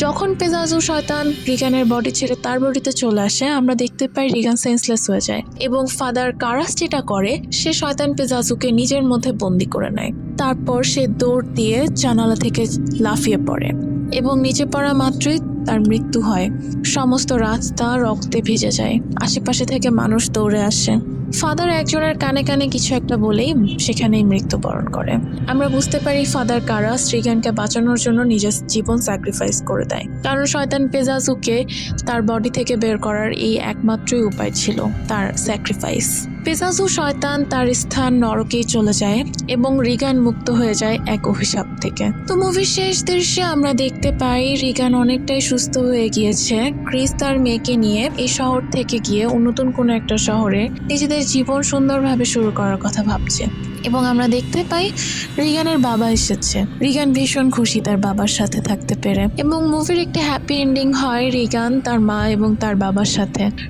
যখন পেজাজু শয়তান রিগানের বডি ছেড়ে তার বডিতে চলে আসে, আমরা দেখতে পাই রিগান সেন্সলেস হয়ে যায় এবং ফাদার কারাস যেটা করে, সে শয়তান পেজাজুকে নিজের মধ্যে বন্দি করে নেয়। তারপর সে দৌড় দিয়ে জানালা থেকে লাফিয়ে পড়ে এবং নিচে পড়া মাত্রই তার মৃত্যু হয়। সমস্ত রাস্তা রক্তে ভিজে যায়, আশেপাশে থেকে মানুষ দৌড়ে আসে। ফাদার একজনের কানে কানে কিছু একটা বলেই সেখানেই মৃত্যুবরণ করে। আমরা বুঝতে পারি ফাদার কারাস রিগানকে বাঁচানোর জন্য নিজের জীবন স্যাক্রিফাইস করে দেয়, কারণ শয়তান পেজাজুকে তার বডি থেকে বের করার এই একমাত্রই উপায় ছিল তার স্যাক্রিফাইস। পেজাজু শয়তান তার স্থান নরকেই চলে যায় এবং রিগান মুক্ত হয়ে যায় এক অভিশাপ থেকে। তো মুভির শেষ দৃশ্যে আমরা দেখতে পাই রিগান অনেকটাই সুস্থ হয়ে গিয়েছে। ক্রিস তার মেয়েকে নিয়ে এই শহর থেকে গিয়ে নতুন কোনো একটা শহরে নিজেদের জীবন সুন্দরভাবে শুরু করার কথা ভাবছে এবং আমরা দেখতে পাই রিগানের বাবা এসেছে। রিগান ভীষণ খুশি তার বাবার সাথে থাকতে পেরে এবং মুভির একটা হ্যাপি এন্ডিং হয় রিগান, তার মা এবং তার বাবার সাথে।